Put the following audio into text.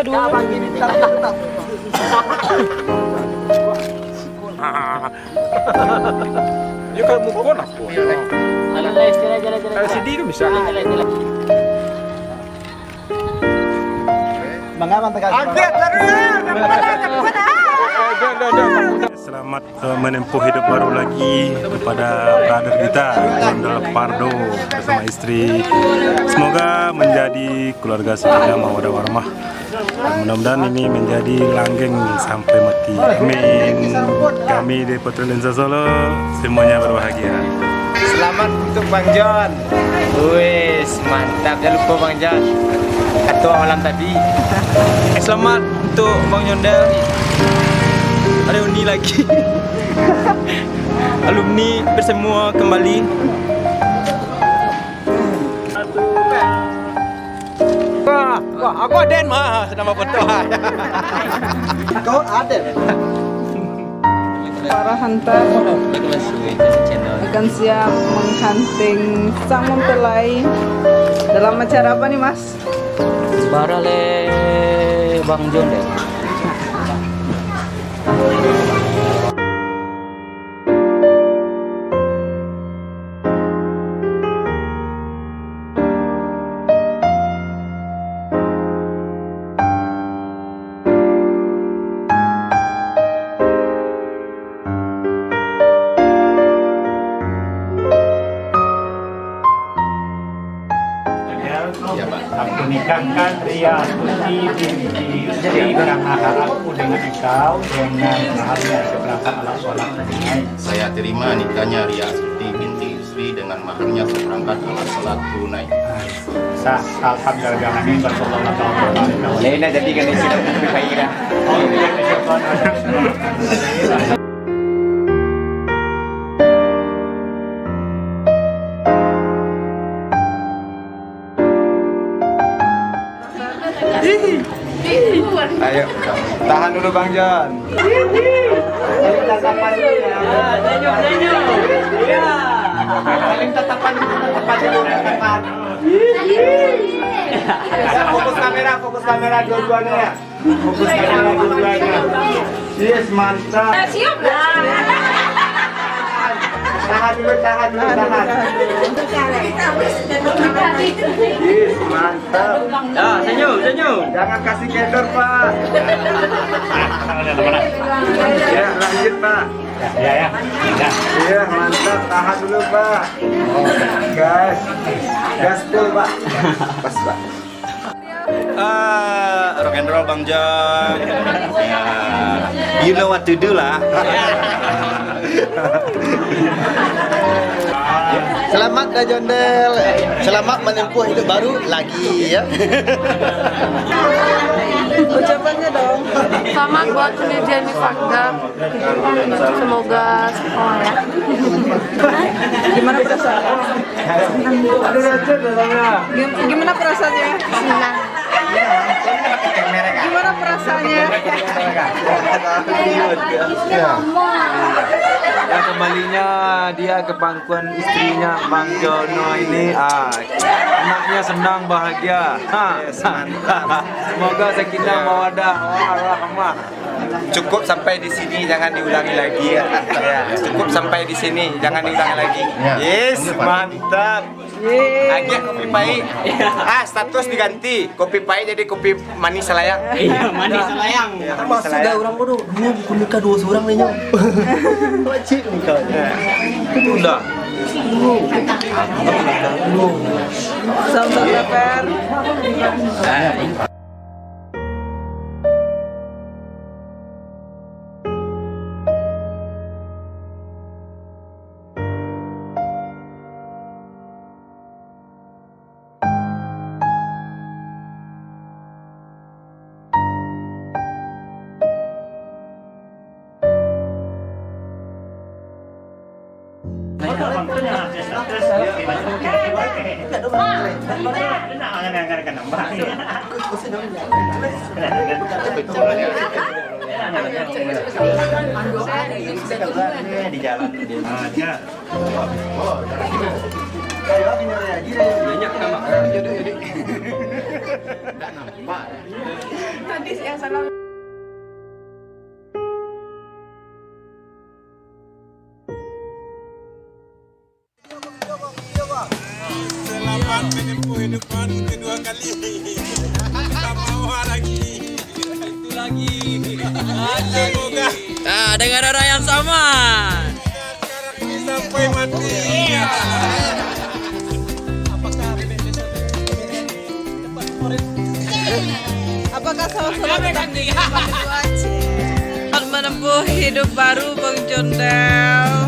Aduh. Ya kalau mukul aku. Kalau sedih itu bisa. Selamat menempuh hidup baru lagi kepada brother kita Jondel Pardo bersama istri. Semoga menjadi keluarga sakinah mawaddah warahmah. Mudah-mudahan ini menjadi langgeng sampai mati. Amin. Kami di Putra Lensa Solo semuanya berbahagia. Selamat untuk Bang John. Wes, mantap. Jangan lupa Bang John. Ketua malam tadi. Selamat untuk Bang Jondel. Ada uni lagi. Alumni bersemua kembali. Wah, aku Aden mah nama foto. Kau Aden. Para hunter akan siap menghunting sang mempelai dalam acara apa nih Mas? Barale Bang Jondel. Aku nikahkan Ria Tuti binti Sri karena aku dengan engkau dengan maharnya seperangkat alat sholat tunai. Saya terima nikahnya Ria Tuti binti Sri dengan maharnya seperangkat alat sholat tunai. Sah, alhamdulillah alamin bersallallahu alaihi wasallam. Lena jadikan isi lebih baik dah. Ayo, tahan dulu Bang John. Tatapan dulu ya. Danyo. Iya. Saling tatapan dulu. Fokus kamera dua-duanya ya. Fokus kamera dua-duanya. Yes, mantap. Siap lah. Tahan dulu. Yes, mantap. Senyum. Jangan kasih kendor, Pak. Ya, lanjut, Pak. Ya. Iya, mantap. Tahan dulu, Pak. Gas full, Pak. Pas, Pak. Rock and roll Bang John. You know what to do lah. Selamat dah Jondel. Selamat menempuh hidup baru lagi ya. Ucapannya dong. Selamat buat pendidikan di Fakta. Semoga sekolah ya. Gimana perasaan? Gimana perasaannya? Senang. Gimana perasaannya? Ya kembalinya dia ke pangkuan istrinya Bang Jono ini. Anaknya senang bahagia. Semoga sakinah mawaddah warahmah. Cukup sampai di sini, jangan diulangi lagi ya. Cukup sampai di sini, jangan diulangi lagi. Yes, mantap. Agak kopi pahit. Status diganti. Kopi pahit jadi kopi manis selayang. Iya, manis selayang. Masuk dah orang bodoh. Dua buku nikah dua seorang nih nyok. Wajib nikah. Itu udah. Sampai leper. Di jalan aja. Banyak nama. gadis yang selalu Selamat menempuh hidup baru kedua kali. Tak mau lagi. Itu lagi. Semoga. Nah, dengan orang yang sama. Sekarang ini sampai mati. apakah salah-salah tetap di menempuh hidup baru Bang Jondel?